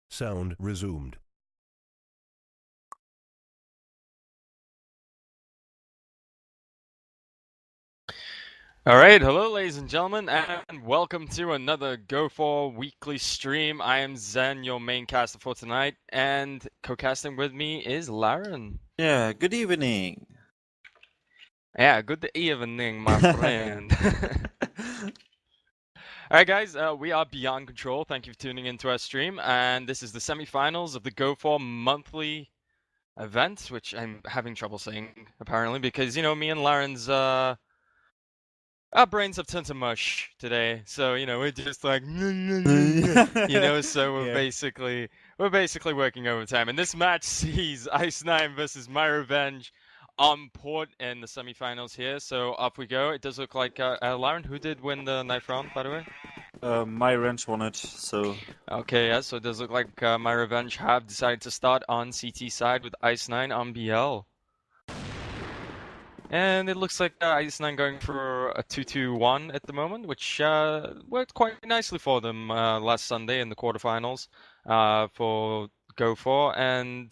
Sound resumed. Alright, hello ladies and gentlemen, and welcome to another Go4 weekly stream. I am Zen, your main caster for tonight, and co-casting with me is Laren. Yeah, good evening. Yeah, good evening, my friend. Alright guys, we are Beyond Control. Thank you for tuning into our stream, and this is the semi-finals of the Go4 monthly event, which I'm having trouble saying, apparently, because, you know, me and Laren's, our brains have turned to mush today, so you know we're just like, you know. So we're basically working overtime, and this match sees IceNine versus MyRevenge on port in the semifinals here. So up we go. It does look like Laren, who did win the knife round, by the way? MyRevenge won it, so... Okay, yeah, so it does look like MyRevenge have decided to start on CT side with IceNine on BL. And it looks like IceNine going for a 2-2-1 at the moment, which worked quite nicely for them last Sunday in the quarterfinals for Go4, and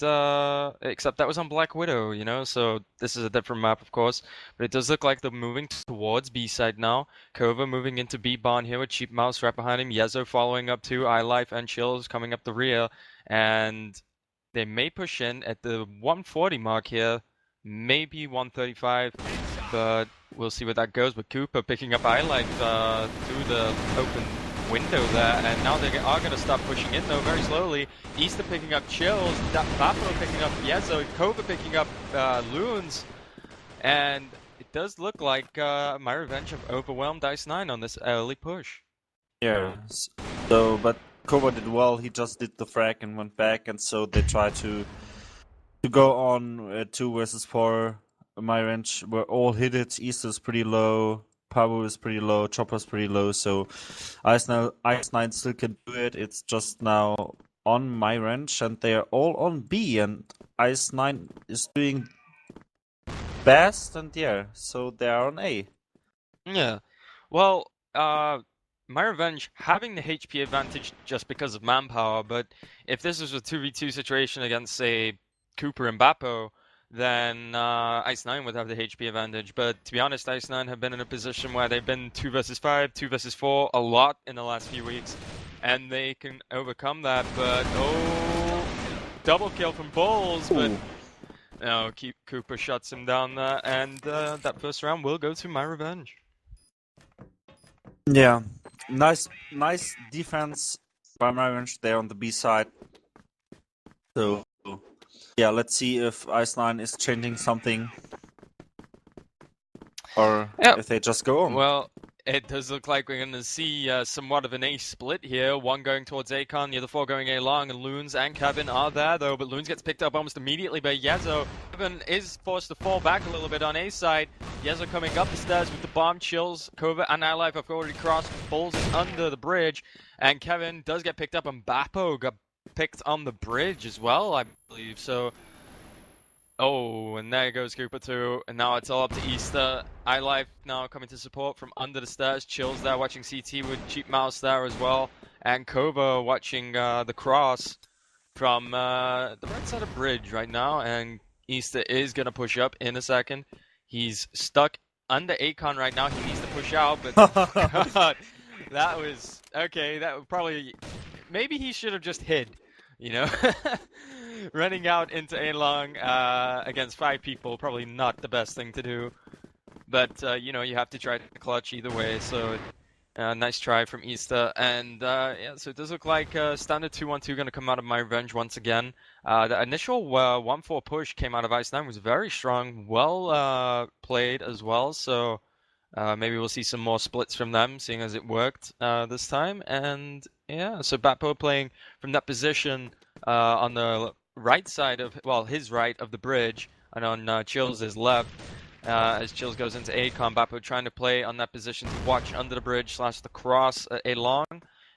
except that was on Black Widow, you know, so this is a different map, of course, but it does look like they're moving towards B side now. Kova moving into B barn here with Cheap Mouse right behind him, Yezo following up too, iLife and Chills coming up the rear, and they may push in at the 140 mark here. Maybe 135. but we'll see where that goes. But Cooper picking up iLife through the open window there, and now they are going to start pushing in though very slowly. Easter picking up Chills, Vapo picking up Yezo, Kova picking up Loons, and it does look like MyRevenge have overwhelmed IceNine on this early push. Yeah. So, but Kova did well. He just did the frag and went back, and so they try to go on 2 versus 4. MyRevenge were all hit it. Easter's pretty low. Pavo is pretty low. Chopper's pretty low. So IceNine still can do it. It's just now on MyRevenge, and they are all on B, and IceNine is doing best, and yeah, so they are on A. Yeah. Well, MyRevenge having the HP advantage just because of manpower, but if this was a 2v2 situation against, say, Cooper and Bappo, then IceNine would have the HP advantage. But to be honest, IceNine have been in a position where they've been 2 versus 5, 2 versus 4 a lot in the last few weeks, and they can overcome that. But double kill from Bulls, but no, Cooper shuts him down there, and that first round will go to MyRevenge. Yeah, nice defense by MyRevenge there on the B side. So yeah, let's see if IceNine is changing something, or if they just go on. Well, it does look like we're going to see somewhat of an A split here. One going towards Akon, the other 4 going A long, and Loons and Kevin are there though, but Loons gets picked up almost immediately by Yezo. Kevin is forced to fall back a little bit on A side. Yezo coming up the stairs with the bomb. Chills, Kova, and iLife have already crossed. Bulls is under the bridge, and Kevin does get picked up, and Bappo got picked on the bridge as well, I believe. So, and there goes Cooper too, and now it's all up to Easter. iLife now coming to support from under the stairs. Chills there watching CT with Cheap Mouse there as well, and Kova watching the cross from the right side of bridge right now, and Easter is going to push up in a second. He's stuck under Akon right now. He needs to push out, but God, that was okay. That would probably, maybe he should have just hid, you know. Running out into A long against 5 people, probably not the best thing to do. But you know, you have to try to clutch either way. So nice try from Easter, and yeah, so it does look like standard 2-1-2 going to come out of MyRevenge once again. The initial 1-4 push came out of IceNine was very strong, well played as well. So maybe we'll see some more splits from them, seeing as it worked this time. And yeah, so Bappo playing from that position on the right side of, well, his right of the bridge, and on Chills' left. As Chills goes into Akon, Bappo trying to play on that position to watch under the bridge / the cross A long.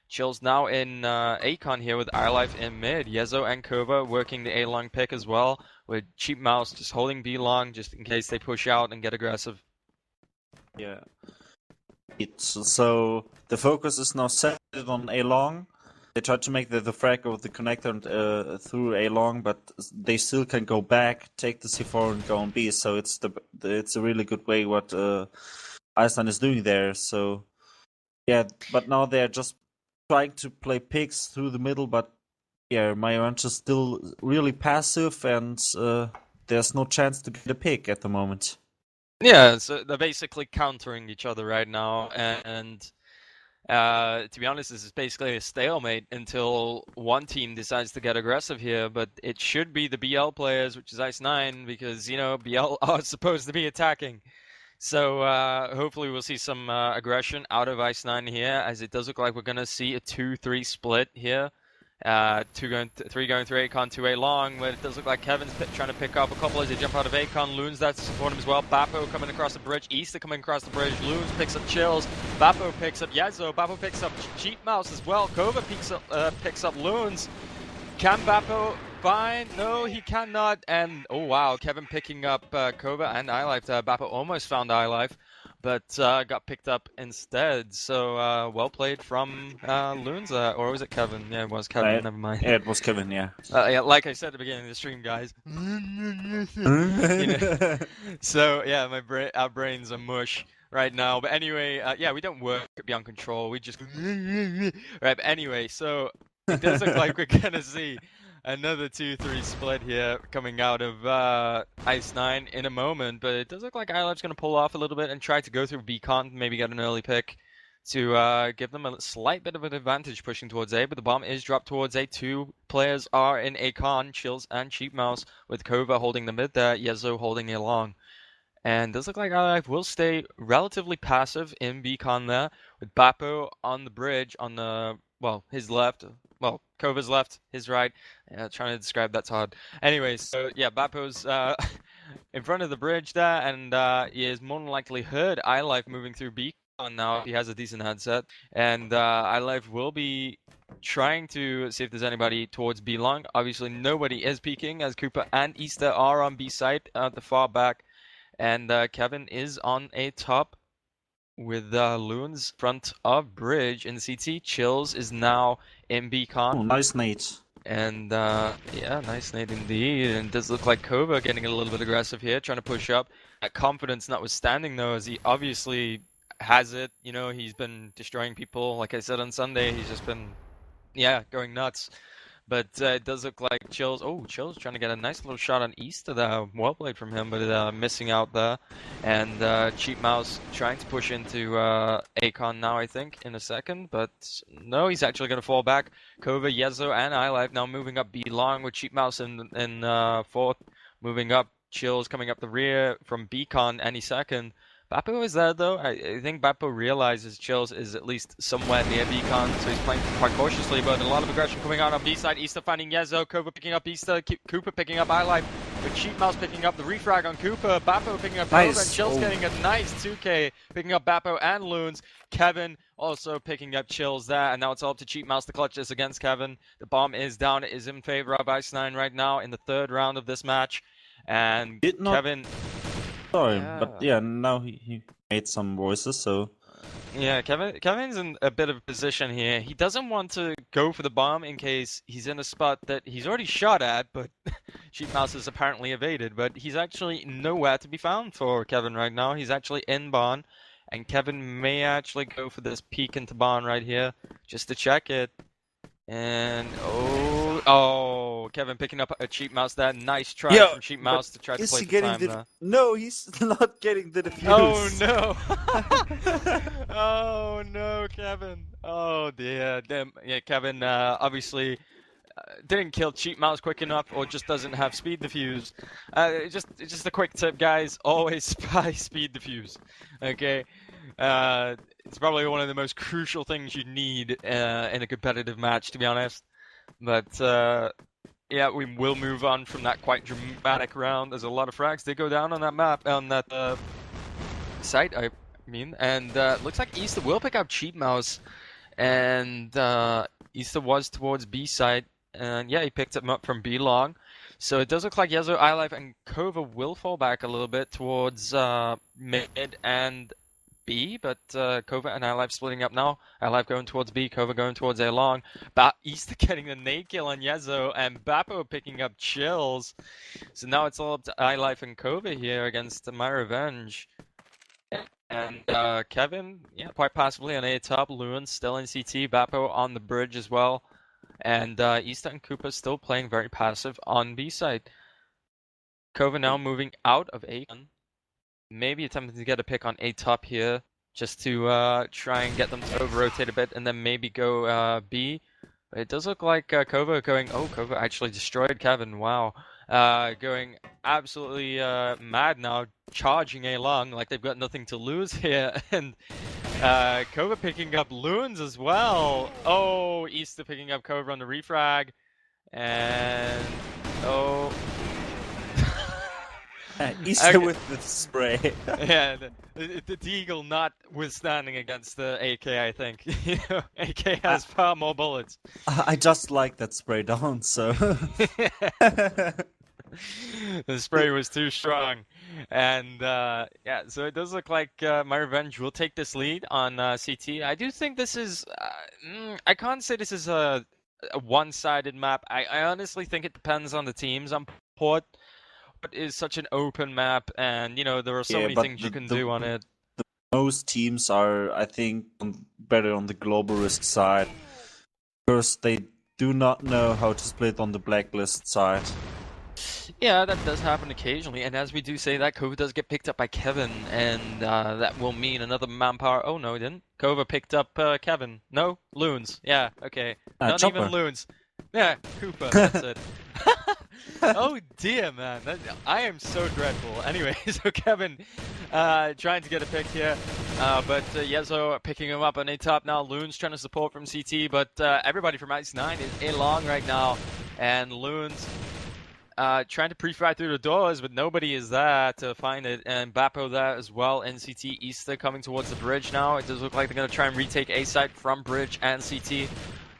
Chills now in Akon here with iLife in mid. Yezo and Kova working the A long pick as well, with Cheap Mouse just holding B long just in case they push out and get aggressive. Yeah. So the focus is now set on A long. They tried to make the frag of the connector through A long, but they still can go back, take the C4 and go on B. So it's a really good way what IceNine is doing there. So yeah, but now they're just trying to play picks through the middle, but yeah, MyRevenge is still really passive, and there's no chance to get a pick at the moment. Yeah, so they're basically countering each other right now, and to be honest, this is basically a stalemate until one team decides to get aggressive here, but it should be the BL players, which is IceNine, because, you know, BL are supposed to be attacking. So hopefully we'll see some aggression out of IceNine here, as it does look like we're going to see a 2-3 split here. 3 going through Akon, 2 A long, but it does look like Kevin's trying to pick up a couple as they jump out of Akon. Loons that's to support him as well. Bappo coming across the bridge. Easter coming across the bridge. Loons picks up Chills. Bappo picks up Yezo. Bappo picks up Cheap Mouse as well. Kova picks up Loons. Can Bappo find? No, he cannot. And oh wow, Kevin picking up Kova and iLife there. Bappo almost found iLife, but got picked up instead. So well played from Loons, or was it Kevin? Yeah, it was Kevin. Never mind. Yeah, it was Kevin. Yeah. Yeah, like I said at the beginning of the stream, guys. You know? So yeah, our brains are mush right now. But anyway, yeah, we don't work at Beyond Control. We just right. But anyway, so it does look like we're gonna see another 2-3 split here coming out of IceNine in a moment, but it does look like iLive's going to pull off a little bit and try to go through Beacon, maybe get an early pick to give them a slight bit of an advantage pushing towards A, but the bomb is dropped towards A. Two players are in A-Con, Chills and Cheap Mouse, with Kova holding the mid there, Yezo holding A long. And does look like iLive will stay relatively passive in Beacon there, with Bappo on the bridge on the, well, his left, well, Kova's left, his right. Trying to describe that's hard. Anyways, so yeah, Bappo's in front of the bridge there, and he is more than likely heard iLive moving through Beacon now if he has a decent headset. And iLive will be trying to see if there's anybody towards B long. Obviously, nobody is peeking as Cooper and Easter are on B side at the far back. And Kevin is on A top with Loons front of bridge in CT. Chills is now in Beacon. Oh, nice nade. And yeah, nice nade indeed. And it does look like Kova getting a little bit aggressive here, trying to push up. That confidence notwithstanding, though, as he obviously has it. You know, he's been destroying people. Like I said on Sunday, he's just been, yeah, going nuts. But it does look like Chills. Oh, Chills trying to get a nice little shot on Easter there. Well played from him, but missing out there. And Cheap Mouse trying to push into Akon now, I think, in a second. But no, he's actually going to fall back. Kova, Yezo, and iLive now moving up B long with Cheap Mouse in fourth. Moving up, Chills coming up the rear from Beacon any second. Bappo is there though. I think Bappo realizes Chills is at least somewhere near Beacon, so he's playing quite cautiously, but a lot of aggression coming out on B side. Easter finding Yezo, Kova picking up Easter, Cooper picking up iLife, with Cheap Mouse picking up the refrag on Cooper, Bappo picking up Kova, and Chills getting a nice 2K, picking up Bappo and Loons. Kevin also picking up Chills there, and now it's all up to Cheap Mouse to clutch this against Kevin. The bomb is down, it is in favor of IceNine right now in the third round of this match, and Kevin... Sorry, yeah. but yeah, now he made some voices, so... Yeah, Kevin's in a bit of a position here. He doesn't want to go for the bomb in case he's in a spot that he's already shot at, but Cheap Mouse is apparently evaded. But he's actually nowhere to be found for Kevin right now. He's actually in Barn, and Kevin may actually go for this peek into Barn right here, just to check it. And, oh, Kevin picking up a Cheap Mouse there. Nice try from Cheap Mouse to try to play the time there. No, he's not getting the defuse. Oh, no. Oh, no, Kevin. Oh, dear. Damn. Yeah, Kevin obviously didn't kill Cheap Mouse quick enough or just doesn't have speed diffuse. Just a quick tip, guys. Always spy speed diffuse. Okay? It's probably one of the most crucial things you need in a competitive match, to be honest. But yeah, we will move on from that quite dramatic round. There's a lot of frags that go down on that map, on that site, I mean. And looks like Easter will pick up Cheap Mouse. And Easter was towards B site. And yeah, he picked him up from B long. So it does look like Yezo, iLife, and Kova will fall back a little bit towards mid and B, but Kova and iLife splitting up now. iLife going towards B, Kova going towards A long. Easter getting the nade kill on Yezo, and Bappo picking up Chills. So now it's all up to iLife and Kova here against MyRevenge. And Kevin, yeah, quite possibly on A top. Lewin still in CT. Bappo on the bridge as well. And Easter and Cooper still playing very passive on B side. Kova now moving out of A. Maybe attempting to get a pick on A top here, just to try and get them to over-rotate a bit, and then maybe go B. But it does look like Kova going... Oh, Kova actually destroyed Kevin, wow. Going absolutely mad now, charging A long, like they've got nothing to lose here. And Kova picking up Loons as well. Oh, Easter picking up Kova on the refrag. And... oh... Easter okay. With the spray. Yeah, the Deagle not withstanding against the AK, I think. You know, AK has far more bullets. I just like that spray down, so... The spray was too strong. And, yeah, so it does look like MyRevenge will take this lead on CT. I do think this is... I can't say this is a one-sided map. I honestly think it depends on the teams on port. It is such an open map, and you know there are so many things you can do on it. Most teams are, I think, better on the global risk side because they do not know how to split on the blacklist side. Yeah, that does happen occasionally, and as we do say that, Kova does get picked up by Kevin, and that will mean another manpower. Oh no, he didn't. Kova picked up Kevin. No, Loons. Yeah, okay. Not Chopper. even Loons. Yeah, Cooper. That's it. Oh dear, man. I am so dreadful. Anyway, so Kevin trying to get a pick here, but Yezo picking him up on A top now. Loons trying to support from CT, but everybody from IceNine is A long right now, and Loons trying to pre-fire through the doors, but nobody is there to find it. And Bappo there as well. NCT Easter coming towards the bridge now. It does look like they're going to try and retake A side from bridge and CT.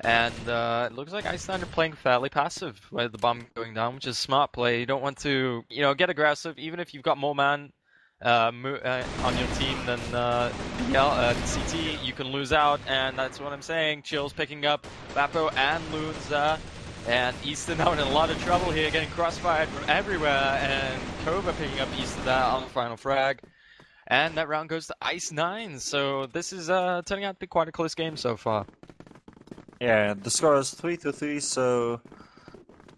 And it looks like IceNine are playing fairly passive with the bomb going down, which is smart play. You don't want to, get aggressive, even if you've got more man on your team than CT. You can lose out, and that's what I'm saying. Chill's picking up Bappo and Loons there. And Easter now in a lot of trouble here, getting crossfired from everywhere, and Kova picking up Easter there on the final frag. And that round goes to IceNine, so this is turning out to be quite a close game so far. Yeah, the score is 3-3, so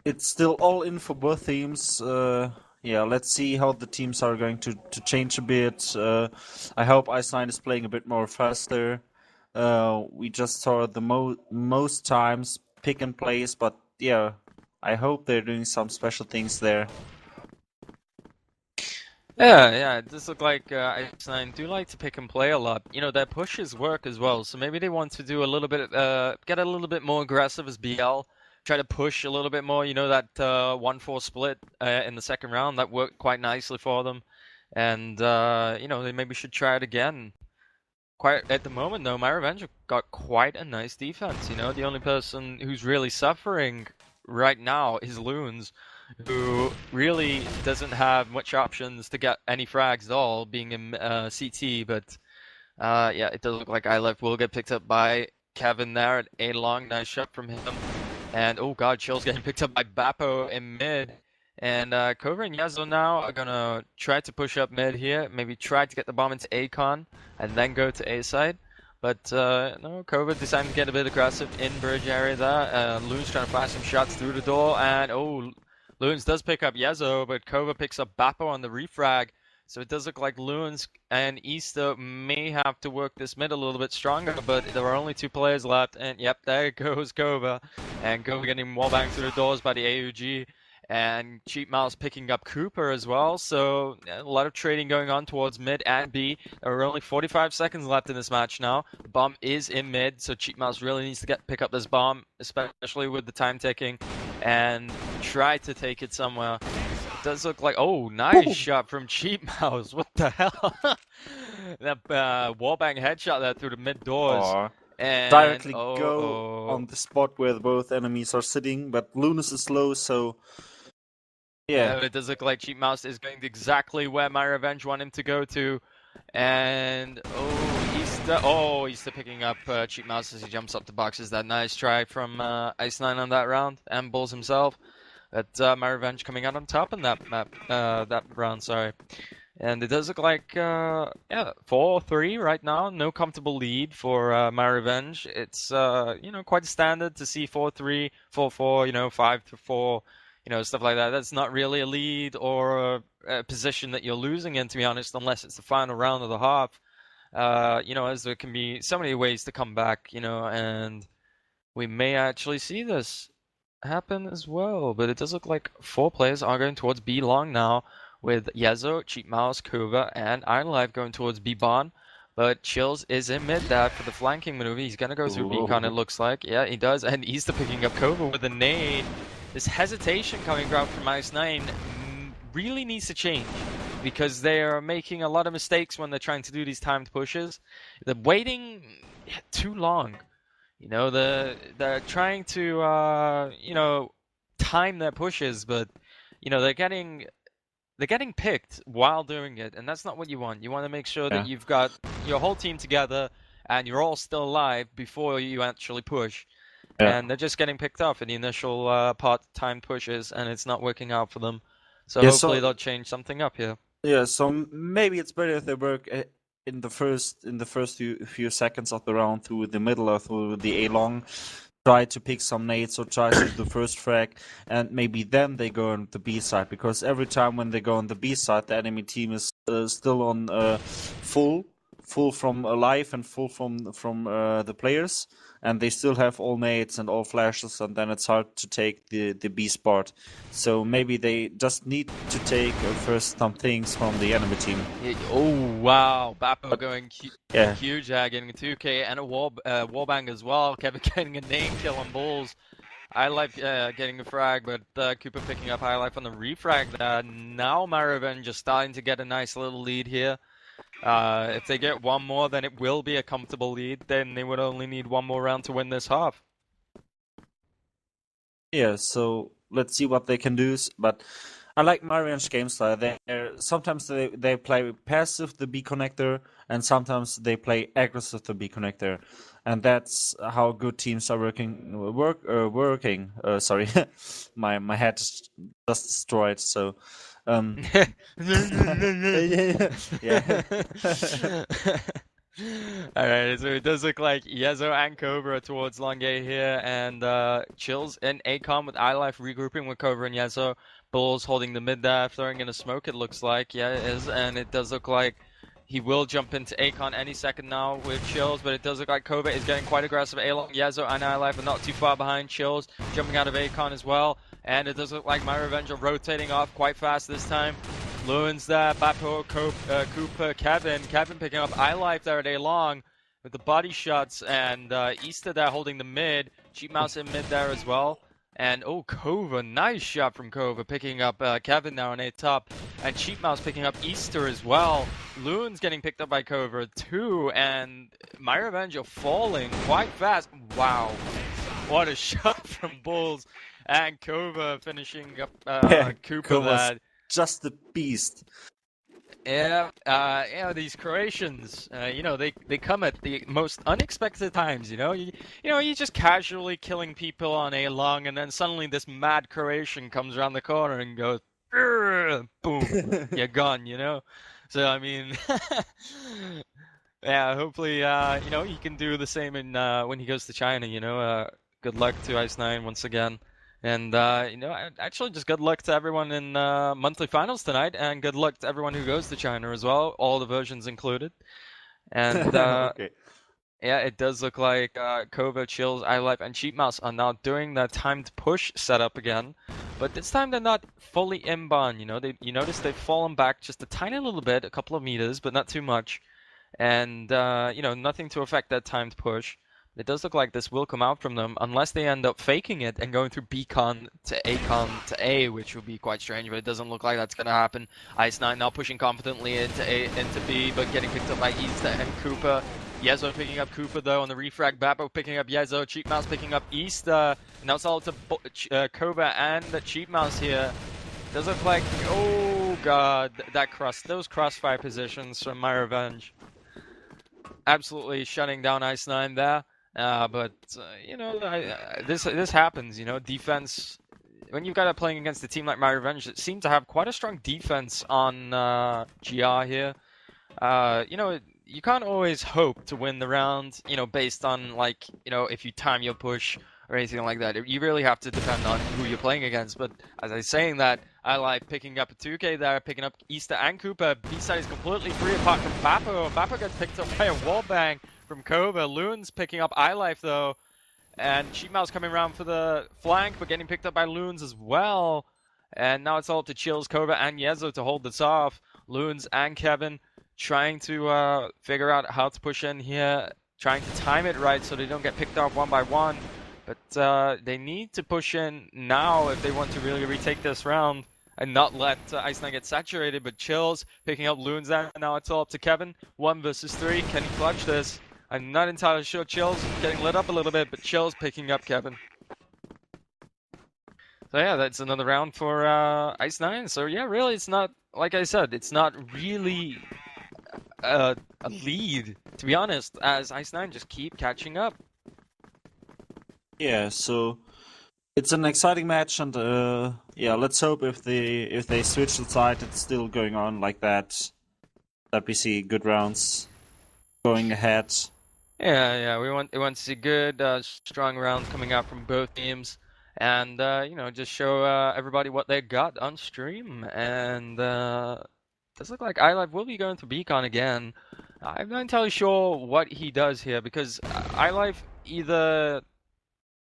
it's still all in for both teams. Yeah, let's see how the teams are going to change a bit. I hope IceNine is playing a bit more faster. We just saw the most times pick and place, but yeah, I hope they're doing some special things there. Yeah, it does look like IceNine do like to pick and play a lot. Their pushes work as well, so maybe they want to do a little bit, get a little bit more aggressive as BL, try to push a little bit more. That 1-4 split in the second round, that worked quite nicely for them. And, they maybe should try it again. Quite at the moment, though, MyRevenge have got quite a nice defense. The only person who's really suffering right now is Loons, who really doesn't have much options to get any frags at all, being in CT. But yeah, it does look like ILEF will get picked up by Kevin there at A long. Nice shot from him. And oh god, Chill's getting picked up by Bappo in mid. And Kova and Yazo now are gonna try to push up mid here, maybe try to get the bomb into A-con, and then go to A side. But no, Kova deciding to get a bit aggressive in bridge area there. Loons trying to fire some shots through the door, and oh, Loons does pick up Yezo, but Kova picks up Bappo on the refrag. So it does look like Loons and Easter may have to work this mid a little bit stronger, but there are only 2 players left, and yep, there goes Kova. And Kova getting wallbanged through the doors by the AUG. And Cheap Mouse picking up Cooper as well, so a lot of trading going on towards mid and B. There are only 45 seconds left in this match now. The bomb is in mid, so Cheap Mouse really needs to pick up this bomb, especially with the time ticking, and try to take it somewhere. It does look like, oh, nice shot from Cheap Mouse. What the hell? That wallbang headshot there through the mid doors. And, directly go on the spot where both enemies are sitting, but Lunas is low, so yeah. It does look like Cheap Mouse is going to exactly where MyRevenge want him to go to. And Easter picking up Cheap Mouse as he jumps up the boxes. That nice try from IceNine on that round, and Bulls himself. But MyRevenge coming out on top in that round, sorry. And it does look like, 4-3 right now. No comfortable lead for MyRevenge. It's, quite standard to see 4-3, 4-4, 5-4, stuff like that. That's not really a lead or a position that you're losing in, to be honest, unless it's the final round of the half. As there can be so many ways to come back, and we may actually see this happen as well. But it does look like 4 players are going towards B long now, with Yezo, Cheap Mouse, Kova, and IronLife going towards B-Bon. But Chills is in mid there for the flanking maneuver. He's going to go through B-Con, it looks like. Yeah, he does. And Easter picking up Kova with a nade. This hesitation coming out from IceNine really needs to change, because they are making a lot of mistakes when they're trying to do these timed pushes. They're waiting too long. They're trying to, time their pushes, but, they're getting picked while doing it, and that's not what you want. You want to make sure that you've got your whole team together and you're all still alive before you actually push. Yeah. And they're just getting picked off in the initial part-time pushes, and it's not working out for them. So hopefully they'll change something up here. Yeah, so maybe it's better if they work in the first few seconds of the round through the middle or through the A long. try to pick some nades or try to do the first frag, and maybe then they go on the B side, because every time when they go on the B side, the enemy team is still on full from life and full from the players, and they still have all nades and all flashes, and then it's hard to take the B spot. So maybe they just need to take first some things from the enemy team. Oh wow, Bappo going Yeah. huge, getting a 2K and a wallbang as well. Kevin getting a name kill on Bulls. iLife getting a frag, but Cooper picking up iLife on the refrag there. Now MyRevenge just starting to get a nice little lead here. If they get one more, then it will be a comfortable lead. Then they would only need one more round to win this half. Yeah, so let's see what they can do. But I like MyRevenge game style. Sometimes they play passive the B connector, and sometimes they play aggressive the B connector, and that's how good teams are working. Sorry, my head is just destroyed. So, yeah. Alright, so it does look like Yezo and Cobra towards Long A here, and Chills and Acom with iLife regrouping with Cobra and Yezo. Bulls holding the mid there, throwing in a smoke, it looks like. Yeah, it is, and it does look like he will jump into Akon any second now with Chills, but it does look like Cobra is getting quite aggressive. Along Yezo and iLife are not too far behind. Chills jumping out of Akon as well, and it does look like MyRevenge are rotating off quite fast this time. Lewin's there, Bappo, Cooper, Kevin picking up iLife there at A-Long with the body shots, and Easter there holding the mid. Cheap Mouse in mid there as well. And oh, Kova, nice shot from Kova, picking up Kevin now on A top. And Cheap Mouse picking up Easter as well. Loon's getting picked up by Kova too, and MyRevenge are falling quite fast. Wow, what a shot from Bulls. And Kova finishing up Cooper there. Just the beast. Yeah, these Croatians, they come at the most unexpected times, you just casually killing people on A-Long, and then suddenly this mad Croatian comes around the corner and goes, boom, you're gone, So, I mean, yeah, hopefully, he can do the same when he goes to China, good luck to IceNine once again. And, actually just good luck to everyone in monthly finals tonight, and good luck to everyone who goes to China as well, all the versions included. And, okay. Yeah, it does look like Kova, Chills, iLife, and Cheap Mouse are now doing the timed push setup again. But this time they're not fully inbound, you notice they've fallen back just a tiny little bit, a couple of meters, but not too much. And, nothing to affect that timed push. It does look like this will come out from them, unless they end up faking it and going through B-Con to A-Con to A, which would be quite strange, but it doesn't look like that's going to happen. IceNine now pushing confidently into B, but getting picked up by Easter and Cooper. Yezo picking up Cooper, though, on the refrag. Bappo picking up Yezo. Cheap Mouse picking up Easter. Now it's all to Cobra and the Cheap Mouse here. Does look like, oh god, those crossfire positions from MyRevenge. Absolutely shutting down IceNine there. But this happens, Defense, when you've got it playing against a team like MyRevenge that seem to have quite a strong defense on GR here, you can't always hope to win the round, based on, if you time your push or anything like that. You really have to depend on who you're playing against. But as I was saying that, I like picking up a 2K there, picking up Easter and Cooper. B-side is completely free apart from Bappo. Bappo gets picked up by a wallbang from Kova. Loon's picking up iLife though, and Cheap Mouse coming around for the flank, but getting picked up by Loons as well. And now it's all up to Chills, Kova, and Yezo to hold this off. Loons and Kevin trying to figure out how to push in here, trying to time it right so they don't get picked off one by one. But they need to push in now if they want to really retake this round and not let IceNine get saturated. But Chills picking up Loons there. Now it's all up to Kevin. 1 versus 3. Can he clutch this? I'm not entirely sure. Chills getting lit up a little bit, but Chills picking up Kevin. So yeah, that's another round for IceNine. So yeah, really, it's not, like I said, it's not really a lead, to be honest, as IceNine just keep catching up. Yeah, so it's an exciting match, and yeah, let's hope if they switch the side, it's still going on like that we see good rounds going ahead. Yeah. We want to see good, strong rounds coming out from both teams, and just show everybody what they got on stream. And does look like iLife will be going to Beacon again. I'm not entirely sure what he does here because iLife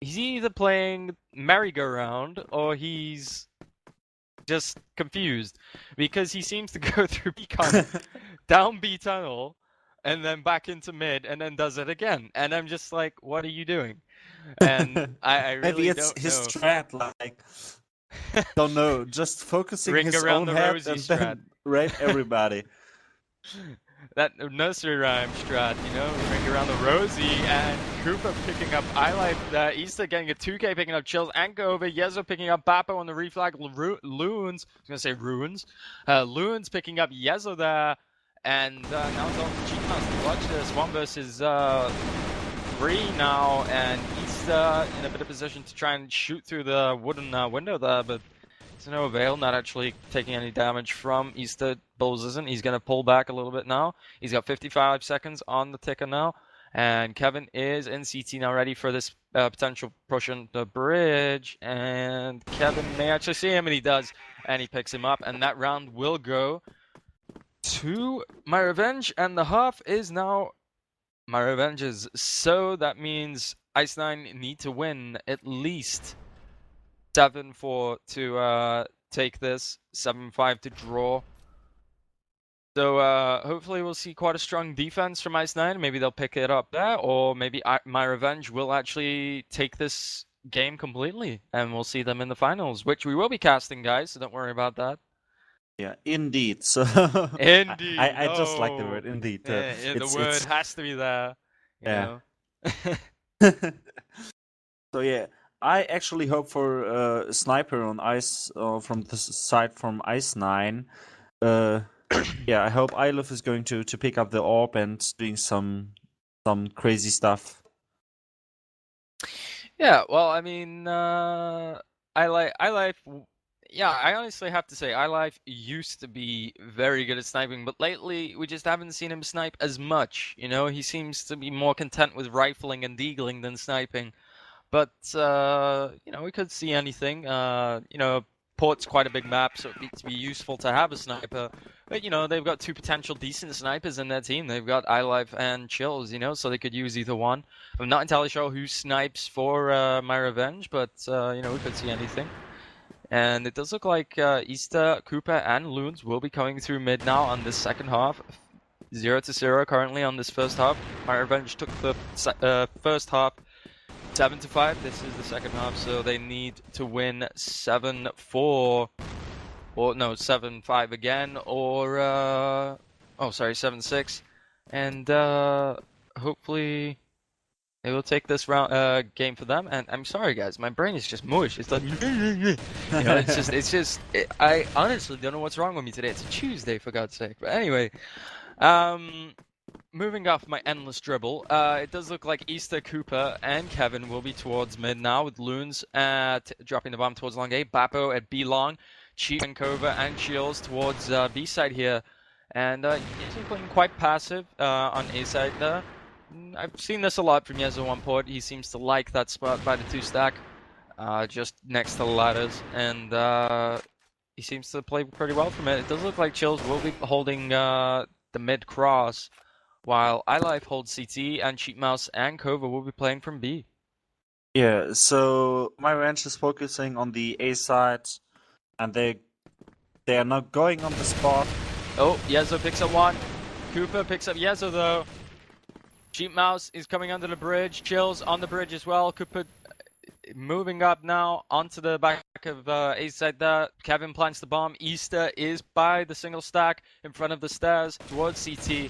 he's either playing merry-go-round or he's just confused because he seems to go through Beacon, down B tunnel, and then back into mid, and then does it again. And I'm just like, what are you doing? And I really Maybe it's don't his know. strat, like, don't know, just focusing Ring his around own the head rosy and strat. then raid everybody. That nursery rhyme strat, ring around the rosy, and Cooper picking up iLife, Easter getting a 2K, picking up Chills, and Go4, Yezo picking up Bappo on the reflag, Loons, I was going to say Ruins, Loons picking up Yezo there, and now it's on to Cheat Mouse to watch this, 1 versus 3 now, and Easter in a bit of position to try and shoot through the wooden window there, but to no avail, not actually taking any damage from Easter. Bulls isn't. He's going to pull back a little bit now. He's got 55 seconds on the ticker now. And Kevin is in CT now, ready for this potential push on the bridge. And Kevin may actually see him, and he does. And he picks him up. And that round will go to MyRevenge. And the half is now MyRevenge's. So that means IceNine need to win at least 7-4 to take this, 7-5 to draw. So hopefully we'll see quite a strong defense from IceNine. Maybe they'll pick it up there, or maybe MyRevenge will actually take this game completely, and we'll see them in the finals, which we will be casting, guys, so don't worry about that. Yeah, indeed. So Indeed. I just like the word indeed. Yeah, the word has to be there. You know? So yeah, I actually hope for a sniper on ice from the side from IceNine. Yeah, I hope iLife is going to pick up the orb and doing some crazy stuff. Yeah, well, I mean, iLife. Yeah, I honestly have to say, iLife used to be very good at sniping, but lately we just haven't seen him snipe as much. He seems to be more content with rifling and deagling than sniping. But we could see anything. Port's quite a big map, so it'd be useful to have a sniper. But they've got 2 potential decent snipers in their team. They've got iLife and Chills, so they could use either one. I'm not entirely sure who snipes for MyRevenge, but we could see anything. And it does look like Easter, Cooper, and Loons will be coming through mid now on this second half. 0-0 currently on this first half. MyRevenge took the first half 7-5. This is the second half, so they need to win 7-4, or no, 7-5 again, or 7-6, and hopefully they will take this round game for them. And I'm sorry, guys, my brain is just mush. It's like I honestly don't know what's wrong with me today. It's a Tuesday, for God's sake. But anyway, moving off my endless dribble, it does look like Easter, Cooper, and Kevin will be towards mid now, with Loons dropping the bomb towards long A, Bappo at B long, Cheat and Cova and Shields towards B side here. And he's playing quite passive on A side there. I've seen this a lot from Yezo on port. He seems to like that spot by the 2 stack, just next to the ladders, and he seems to play pretty well from it. It does look like Chills will be holding the mid cross, while iLife holds CT, and Cheat Mouse and Cova will be playing from B. Yeah, so MyRevenge is focusing on the A side, and they are not going on the spot. Oh, Yezo picks up one. Cooper picks up Yezo though. Cheat Mouse is coming under the bridge. Chills on the bridge as well. Cooper moving up now onto the back of A side there. Kevin plants the bomb. Easter is by the single stack in front of the stairs towards CT.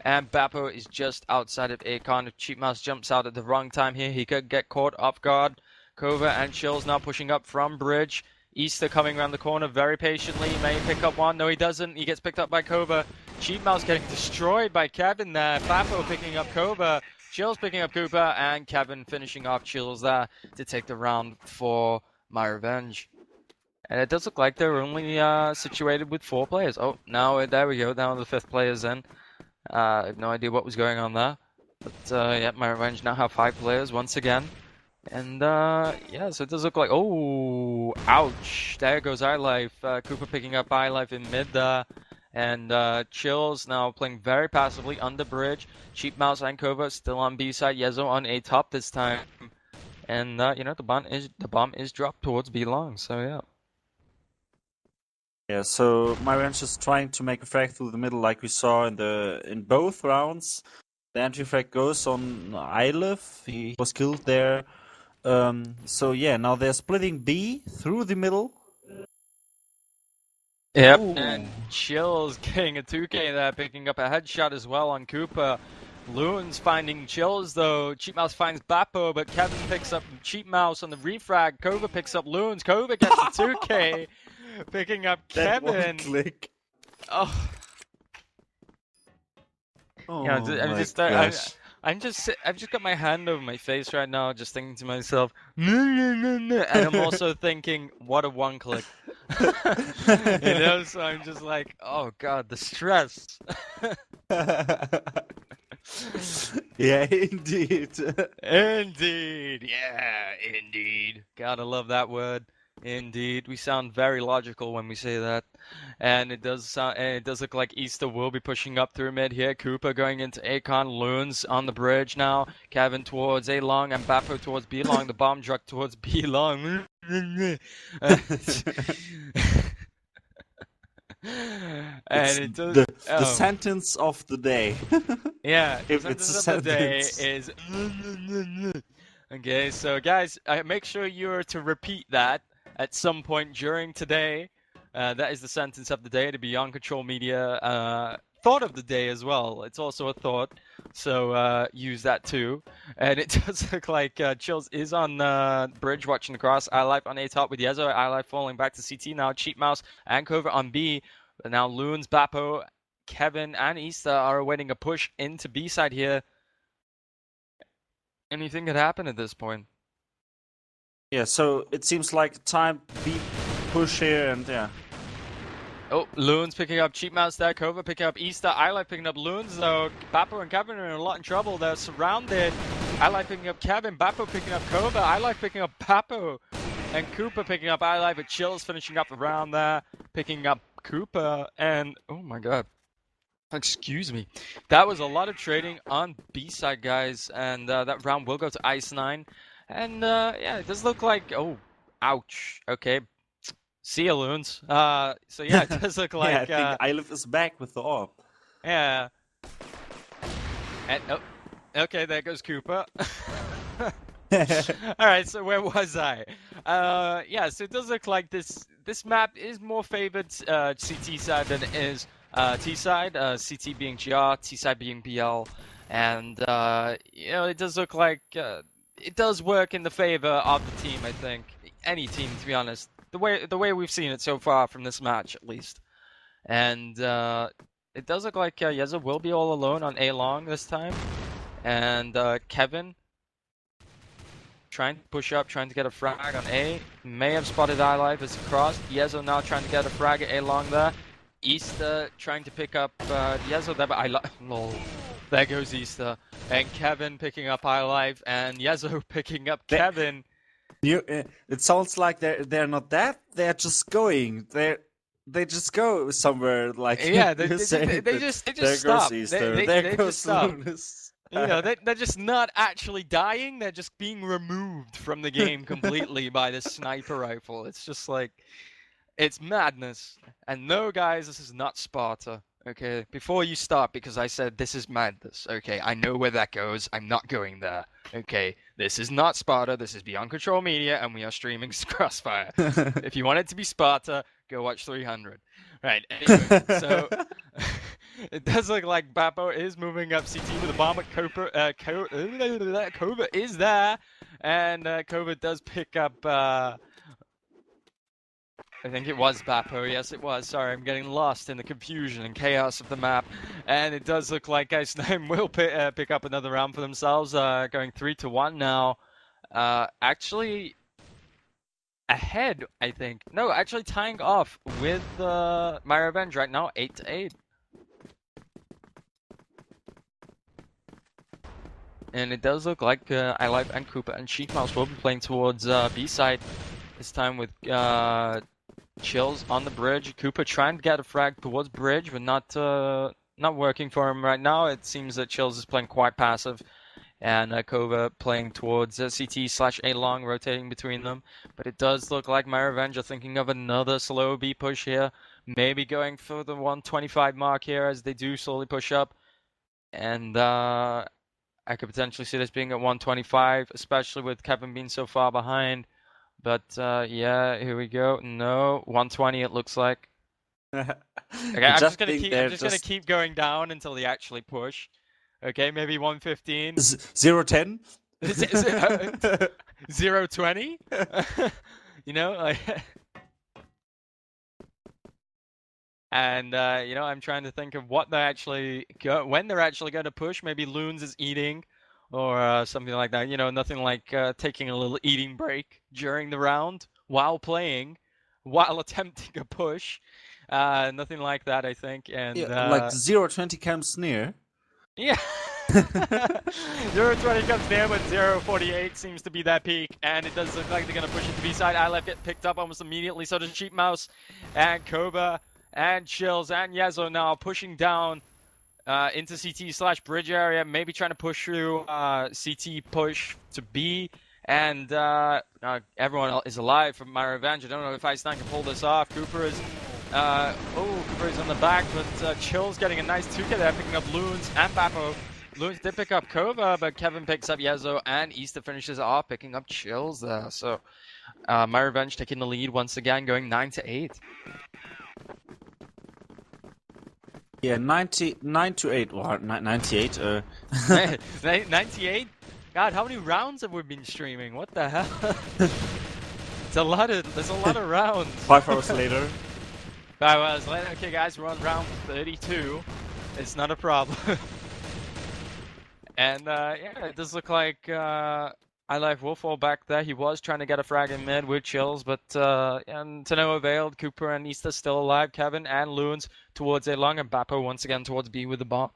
And Bappo is just outside of Acon. If Cheat Mouse jumps out at the wrong time here, he could get caught off guard. Cova and Chills now pushing up from bridge. Easter coming around the corner very patiently. May pick up one. No, he doesn't. He gets picked up by Cova. Cheat Mouse getting destroyed by Kevin there. Bappo picking up Cova. Chills picking up Cooper. And Kevin finishing off Chills there to take the round for MyRevenge. And it does look like they're only situated with 4 players. Oh, now there we go. Now the 5th player's in. I have no idea what was going on there. But yeah, MyRevenge now have 5 players once again. And yeah, so it does look like, oh, ouch, there goes iLife. Cooper picking up iLife in mid there. And Chills now playing very passively under bridge. Cheap Mouse and Kova still on B side. Yezo on A top this time. And you know, the bomb is dropped towards B long, so yeah. Yeah, so MyRevenge is trying to make a frag through the middle like we saw in both rounds. The anti-frag goes on iLife. He was killed there. So yeah, now they're splitting B through the middle. Yep, Ooh. and Chills getting a 2K there, picking up a headshot as well on Cooper. Loons finding Chills though. Cheap Mouse finds Bappo, but Kevin picks up Cheap Mouse on the refrag. Kova picks up Loons. Kova gets a 2K, picking up That Kevin. one click. Oh. Oh Yeah, gosh. I've just got my hand over my face right now, just thinking to myself, and I'm also thinking, what a one click. You know, so I'm just like, oh god, the stress. Yeah, indeed. Indeed, yeah, indeed. Gotta love that word. Indeed, we sound very logical when we say that, and it does look like Easter will be pushing up through mid here. Cooper going into Akon, Loons on the bridge now. Kevin towards A long and Bappo towards B long. The bomb truck towards B long. And it does the sentence of the day. Yeah, If the it's a sentence of the day sentence. is okay, so guys, make sure you're to repeat that at some point during today. That is the sentence of the day, the Beyond Control Media thought of the day as well. It's also a thought, so use that too. And it does look like Chills is on bridge watching the cross. iLife on A top with Yezo. iLife falling back to CT now. Cheap Mouse and Cover on B. But now Loons, Bappo, Kevin, and Easter are awaiting a push into B side here. Anything could happen at this point. Yeah, so it seems like time B push here and yeah. Oh, Loons picking up Cheap Mouse there. Kova picking up Easter. iLife picking up Loons, though. Bappo and Kevin are in a lot of trouble. They're surrounded. iLife picking up Kevin. Bappo picking up Kova. iLife picking up Bappo. And Cooper picking up iLife. But Chills finishing up the round there. Picking up Cooper. And, oh my god. Excuse me. That was a lot of trading on B-side, guys. And that round will go to IceNine. And, yeah, it does look like... Oh, ouch. Okay. See ya, Loons. So yeah, it does look like... yeah, I think iLife is back with the orb. Yeah. And, oh, okay, there goes Cooper. Alright, so where was I? Yeah, so it does look like this map is more favored CT side than it is T side. CT being GR, T side being BL. And, you know, it does look like it does work in the favor of the team, I think. Any team, to be honest. The way we've seen it so far from this match, at least. And it does look like Yeza will be all alone on A long this time. And Kevin trying to push up, trying to get a frag on A. May have spotted iLife as he crossed. Yezo now trying to get a frag at A long there. Easter trying to pick up Yezo there, but lol. There goes Easter. And Kevin picking up iLife, and Yezo picking up Kevin. It sounds like they're not that. They're just going. They just go somewhere. Like yeah, they just there stop. Goes Easter. They there goes just stop. Lunas. You know, they're just not actually dying. They're just being removed from the game completely by this sniper rifle. It's just like, it's madness. And no, guys, this is not Sparta. Okay, before you start, because I said this is madness. Okay, I know where that goes. I'm not going there. Okay, this is not Sparta. This is Beyond Control Media, and we are streaming Crossfire. If you want it to be Sparta, go watch 300. Right. Anyway, so it does look like Bappo is moving up CT with a bomb. But Kova is there, and Kova does pick up. I think it was Bappo, yes it was. Sorry, I'm getting lost in the confusion and chaos of the map. And it does look like IceNine will pick up another round for themselves, going 3-1 now. Actually, ahead, I think. No, actually tying off with MyRevenge right now, 8-8. And it does look like iLife and Cooper and Sheikmouse will be playing towards B side. This time with Chills on the bridge. Cooper trying to get a frag towards bridge, but not working for him right now. It seems that Chills is playing quite passive. And Kova playing towards CT/A long, rotating between them. But it does look like MyRevenge are thinking of another slow B push here. Maybe going for the 125 mark here as they do slowly push up. And I could potentially see this being at 125, especially with Kevin being so far behind. But yeah, here we go. No, 120 it looks like. Okay, I'm just gonna keep going down until they actually push. Okay, maybe 115. 010? 020? You know, like... And, you know, I'm trying to think of what they're actually... when they're actually going to push. Maybe Loons is eating or something like that. You know, nothing like taking a little eating break during the round while playing, while attempting a push. Nothing like that, I think. And yeah, like 020 comes near. Yeah. 020 comes near, but 048 seems to be their peak, and it does look like they're going to push it to B side. iLife get picked up almost immediately, so does Sheepmouse, and Koba, and Chills, and Yezo now pushing down into CT/bridge area, maybe trying to push through CT push to B, and everyone is alive from MyRevenge. I don't know if IceNine can pull this off. Cooper is Cooper is on the back, but Chill's getting a nice 2K there, picking up Loons and Bappo. Loons did pick up Kova, but Kevin picks up Yezo, and Easter finishes off, picking up Chills there. So, MyRevenge taking the lead once again, going 9-8. Yeah, 99 to 8, or 98. 98? God, how many rounds have we been streaming? What the hell? There's a lot of rounds. 5 hours later. 5 hours later. Okay, guys, we're on round 32. It's not a problem. And yeah, it does look like iLife will fall back there. He was trying to get a frag in mid with Chills, but and to no avail. Cooper and Easter still alive. Kevin and Loons towards A long, and Bappo once again towards B with the bomb.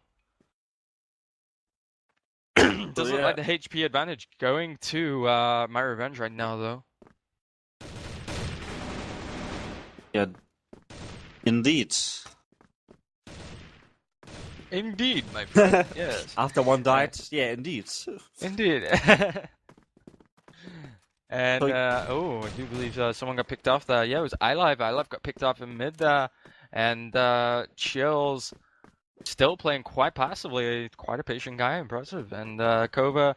Does look like the HP advantage going to MyRevenge right now, though. Yeah, indeed. Indeed, my friend. Yes. After one died, yeah, indeed. Indeed. And I do believe someone got picked off there. Yeah, it was iLife. iLife got picked off in mid there, and Chills still playing quite passively. Quite a patient guy, impressive. And Kova,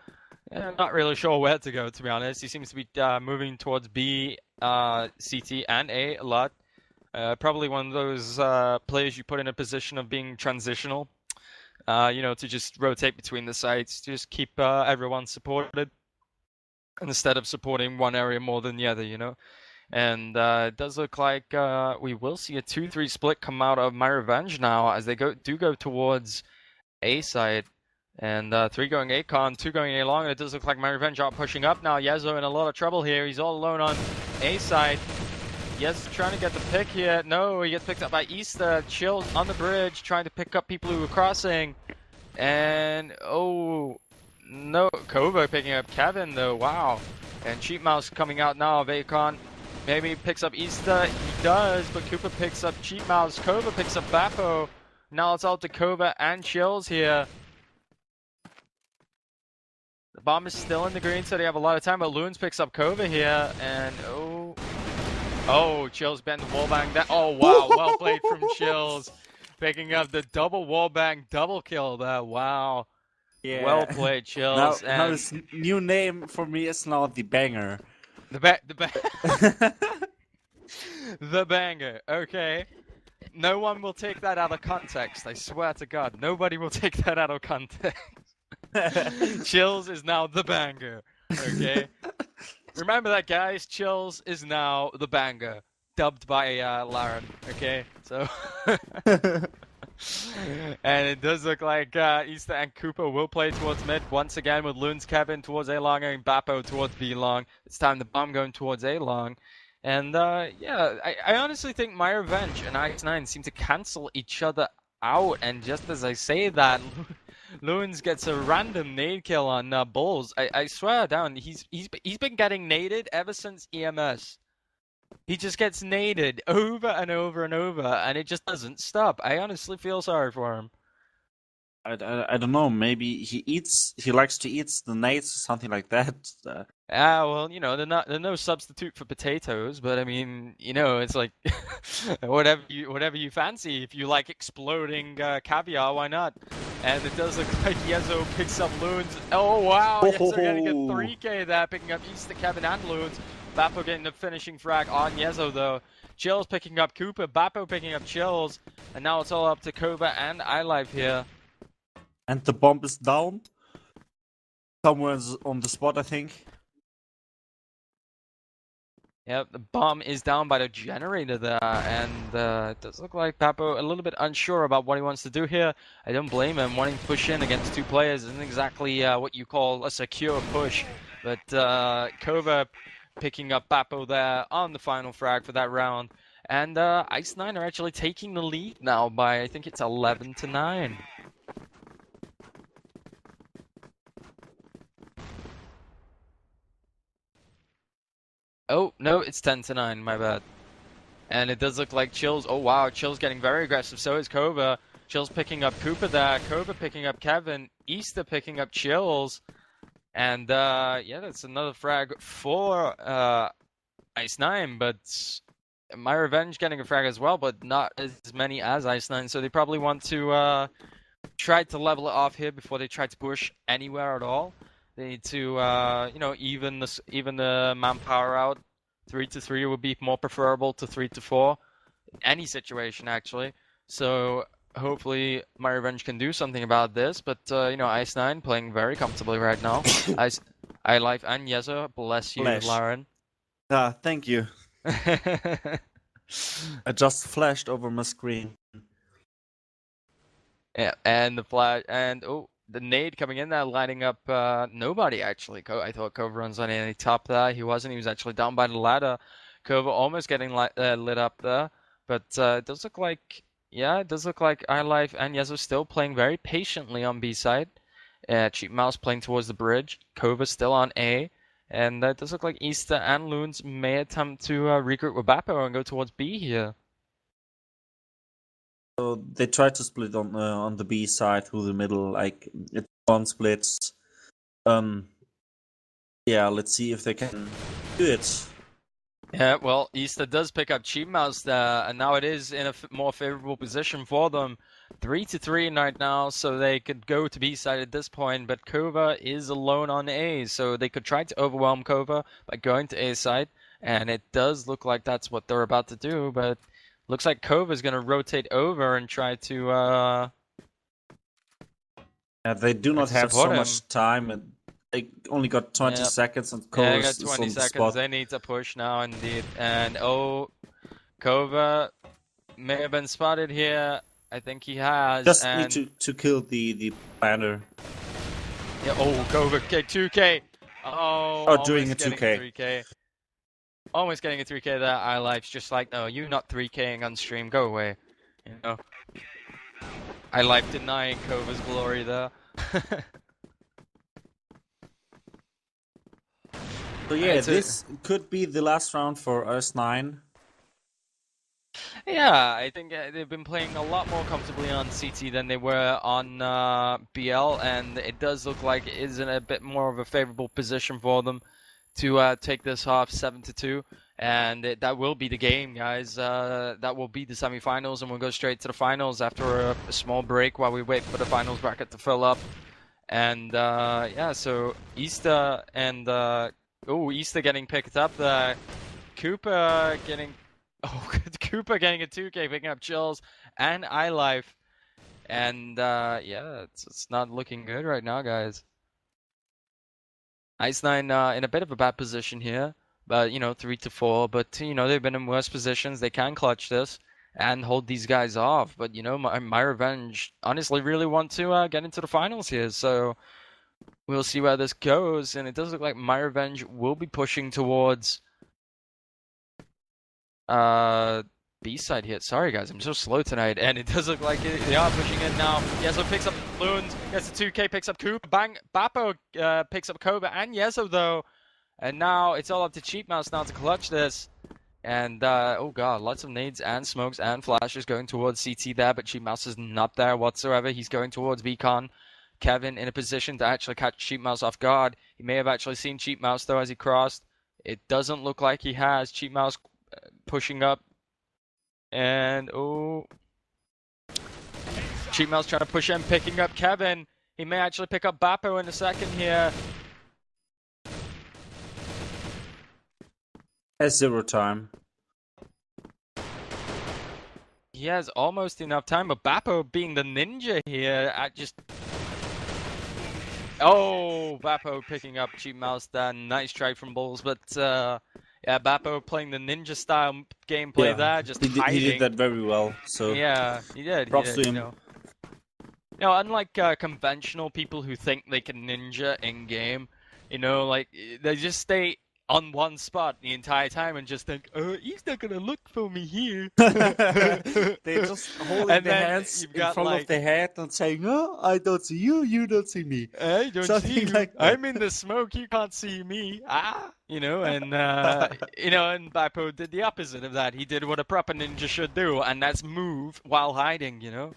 not really sure where to go, to be honest. He seems to be moving towards B, CT, and A lot. Probably one of those players you put in a position of being transitional. You know, to just rotate between the sites, just keep everyone supported instead of supporting one area more than the other, you know. And it does look like we will see a 2-3 split come out of MyRevenge now as they go towards A side. And 3 going A-con, 2 going A long, and it does look like MyRevenge are pushing up now. Yezo in a lot of trouble here. He's all alone on A side. Yes, trying to get the pick here. No, he gets picked up by Easter. Chills on the bridge, trying to pick up people who are crossing. And, oh, no. Kova picking up Kevin, though. Wow. And Cheapmouse coming out now of Akon. Maybe picks up Easter. He does, but Cooper picks up Cheapmouse. Kova picks up Bappo. Now it's all to Kova and Chills here. The bomb is still in the green, so they have a lot of time, but Loons picks up Kova here. And, oh, Chills bent the wallbang. Oh, wow. Well played from Chills. Picking up the double wallbang, double kill there. Wow. Yeah. Well played, Chills. Now this new name for me is now the Banger. The Banger. Okay. No one will take that out of context. I swear to God. Nobody will take that out of context. Chills is now the Banger. Okay. Remember that, guys. Chills is now the Banger, dubbed by Laren. Okay, so and it does look like Easter and Cooper will play towards mid once again with Loons Kevin towards A long and Bappo towards B long. It's time the bomb going towards A long, and yeah, I honestly think MyRevenge and IceNine seem to cancel each other out. And just as I say that, Loons gets a random nade kill on Bulls. I swear down, he's been getting naded ever since EMS. He just gets naded over and over and over, and it just doesn't stop. I honestly feel sorry for him. I don't know. Maybe he likes to eat the nades or something like that. Well, you know, they're no substitute for potatoes, but I mean, you know, it's like whatever you fancy. If you like exploding caviar, why not? And it does look like Yezo picks up Loons. Oh wow, Yezo getting a 3K there, picking up Easter, Kevin, and Loons. Bappo getting the finishing frag on Yezo though. Chills picking up Cooper, Bappo picking up Chills, and now it's all up to Kova and iLife here. And the bomb is down. Somewhere on the spot, I think. Yep, the bomb is down by the generator there, and it does look like Bappo a little bit unsure about what he wants to do here. I don't blame him. Wanting to push in against two players isn't exactly what you call a secure push, but Kova picking up Bappo there on the final frag for that round, and IceNine are actually taking the lead now by, I think it's 11-9. Oh, no, it's 10-9, my bad. And it does look like Chills. Oh, wow, Chills getting very aggressive. So is Kova. Chills picking up Cooper there. Kova picking up Kevin. Easter picking up Chills. And, yeah, that's another frag for IceNine. But MyRevenge getting a frag as well, but not as many as IceNine. So they probably want to try to level it off here before they try to push anywhere at all. They need to, you know, even the manpower out. 3-3 would be more preferable to 3-4. Any situation, actually. So hopefully MyRevenge can do something about this. But, you know, IceNine playing very comfortably right now. iLife and Yezo, bless you, Lauren. Thank you. I just flashed over my screen. Yeah, and the flash, and oh, the nade coming in there, lining up nobody actually. I thought Kova runs on any top there. He wasn't. He was actually down by the ladder. Kova almost getting lit up there, but it does look like, yeah, it does look like iLife and Yezo still playing very patiently on B side. Cheap Mouse playing towards the bridge. Kova still on A, and it does look like Easter and Loons may attempt to regroup with Bappo and go towards B here. So they try to split on the B side through the middle, like it's one split. Yeah, let's see if they can do it. Yeah, well, Easter does pick up Cheap Mouse there, and now it is in a more favorable position for them. 3-3 right now, so they could go to B side at this point, but Kova is alone on A, so they could try to overwhelm Kova by going to A side, and it does look like that's what they're about to do, but looks like Kova is going to rotate over and try to, they do not have so much time, and they only got 20 Yep. seconds, and Yeah, Kova got is 20 on the seconds. spot. They need to push now, indeed. And, oh, Kova may have been spotted here. I think he has. Just and... need to kill the planner. Yeah, oh, Kova, 2K. Oh, doing a 2K. 3K. Almost getting a 3K there. iLife's just like, no, you not 3King on stream. Go away. You know. iLife denying Kova's glory there. So yeah, this could be the last round for IceNine. Yeah, I think they've been playing a lot more comfortably on CT than they were on BL, and it does look like it is in a bit more of a favorable position for them to take this off 7-2, and that will be the game, guys. That will be the semifinals, and we'll go straight to the finals after a small break while we wait for the finals bracket to fill up. And yeah, so Easter and Easter getting picked up. Cooper getting Cooper getting a 2K, picking up Chills and iLife, and yeah, it's not looking good right now, guys. IceNine in a bit of a bad position here, but you know, 3-4. But you know, they've been in worse positions. They can clutch this and hold these guys off. But you know, MyRevenge honestly really want to get into the finals here. So we'll see where this goes. And it does look like MyRevenge will be pushing towards B side here. Sorry guys, I'm so slow tonight, and it does look like they are pushing in now. Yezo picks up Loons, gets the 2K, picks up Coop, bang, Bappo picks up Koba and Yezo though, and now it's all up to Cheap Mouse now to clutch this. And oh god, lots of nades and smokes and flashes going towards CT there, but Cheap Mouse is not there whatsoever. He's going towards Beacon. Kevin in a position to actually catch Cheap Mouse off guard. He may have actually seen Cheap Mouse though as he crossed. It doesn't look like he has. Cheap Mouse pushing up. And oh, Cheap Mouse trying to push in, picking up Kevin. He may actually pick up Bappo in a second here. Has 0 time. He has almost enough time, but Bappo being the ninja here, Oh, Bappo picking up Cheap Mouse there. Nice try from Bulls, but yeah, Bappo playing the ninja style gameplay there, just hiding. He did that very well. So yeah, he did. Props to him. You know, unlike conventional people who think they can ninja in game, you know, like they just stay on one spot the entire time and just think, he's not gonna look for me here. They're just holding their hands in front of their head and saying, "Oh, I don't see you, you don't see me." I don't Something see you. like that. I'm in the smoke. You can't see me. You know, and you know, and Bappo did the opposite of that. He did what a proper ninja should do, and that's move while hiding. You know,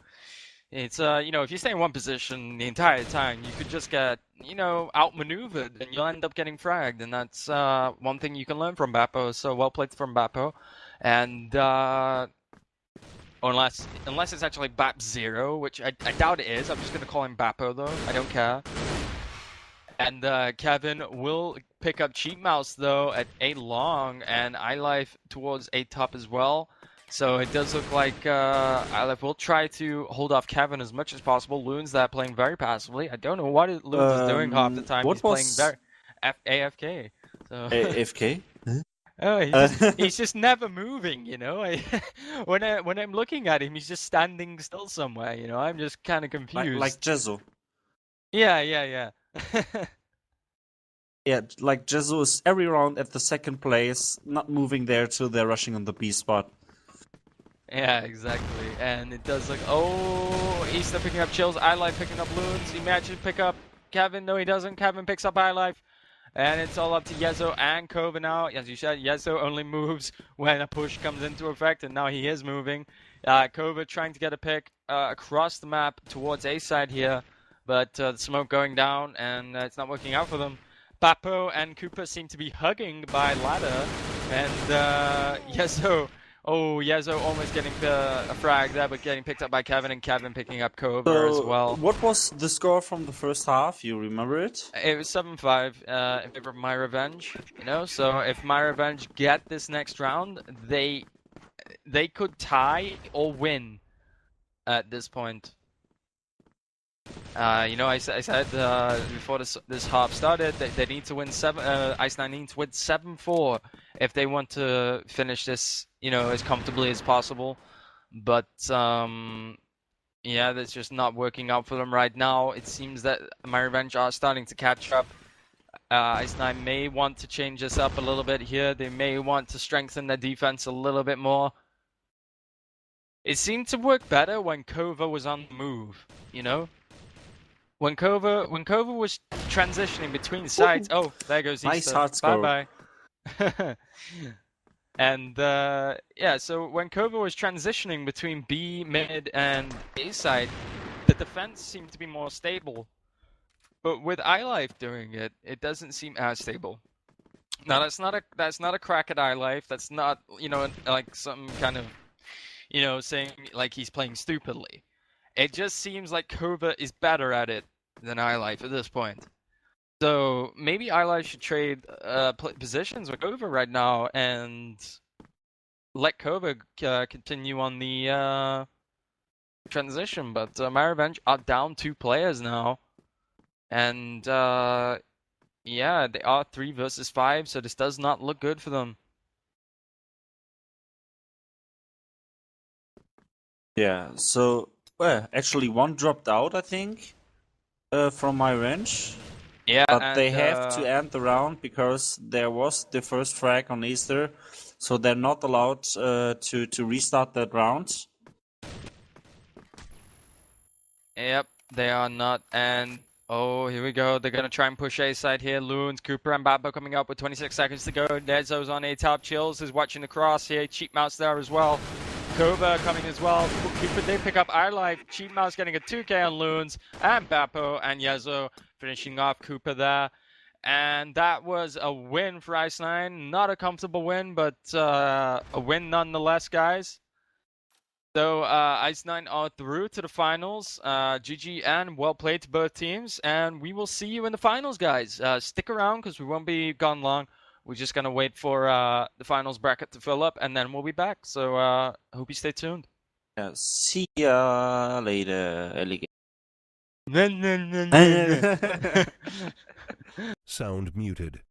it's you know, if you stay in one position the entire time, you could just get, you know, outmaneuvered, and you'll end up getting fragged. And that's one thing you can learn from Bappo. So well played from Bappo, and unless it's actually Bap Zero, which I doubt it is. I'm just gonna call him Bappo though. I don't care. And Kevin will pick up Cheap Mouse though at A long, and iLife towards A top as well. So it does look like iLife will try to hold off Kevin as much as possible. Loon's there playing very passively. I don't know what Loon's is doing half the time. He's playing very AFK. So AFK? oh, he's just never moving, you know. When I'm looking at him, he's just standing still somewhere, you know. I'm just kind of confused. Like Jezu. Yeah. Yeah, like Jezu is every round at the second place, not moving there till they're rushing on the B spot. Yeah, exactly. And it does look... Oh, he's still picking up Chills. iLife picking up Loons. He may actually pick up Kevin. No, he doesn't. Kevin picks up iLife. And it's all up to Yezo and Kova now. As you said, Yezo only moves when a push comes into effect, and now he is moving. Kova trying to get a pick across the map towards A side here, but the smoke going down, and it's not working out for them. Bappo and Cooper seem to be hugging by ladder, and Yezo... Oh, Yezo almost getting a frag there, but getting picked up by Kevin, and Kevin picking up Cobra as well. What was the score from the first half? You remember it? It was 7-5 in favor of MyRevenge, you know? So if MyRevenge get this next round, they could tie or win at this point. You know, I said before this half started that they need to win IceNine needs to win 7-4 if they want to finish this, you know, as comfortably as possible. But yeah, that's just not working out for them right now. It seems that MyRevenge are starting to catch up. IceNine may want to change this up a little bit here. They may want to strengthen their defense a little bit more. It seemed to work better when Kova was on the move, you know? When Kova was transitioning between sides, oh, there goes Easter. Nice hard score. Bye-bye. And, yeah, so when Kova was transitioning between B, mid, and A side, the defense seemed to be more stable. But with iLife doing it, it doesn't seem as stable. Now, that's not a crack at iLife. That's not, you know, like some kind of, you know, saying like he's playing stupidly. It just seems like Kova is better at it than iLife at this point. So maybe iLife should trade positions with Kova right now and let Kova continue on the transition. But MyRevenge are down 2 players now. And yeah, they are 3 versus 5, so this does not look good for them. Yeah, so well, actually one dropped out, I think, from MyRevenge. Yeah, but they have to end the round because there was the first frag on Easter, So they're not allowed to restart that round. Yep, they are not. And oh, here we go. They're going to try and push A side here. Loons, Cooper, and Babbo coming up with 26 seconds to go. Nezo's on A top. Chills is watching the cross here. Cheap Mouse there as well. Kova coming as well. Cooper, they pick up our life. Cheap Mouse getting a 2K on Loons. And Babbo and Yezo finishing off Cooper there. And that was a win for IceNine. Not a comfortable win, but a win nonetheless, guys. So IceNine are through to the finals. GG and well played to both teams. And we will see you in the finals, guys. Stick around because we won't be gone long. We're just going to wait for the finals bracket to fill up, and then we'll be back. So I hope you stay tuned. Yeah, see ya later, alligator. Sound muted.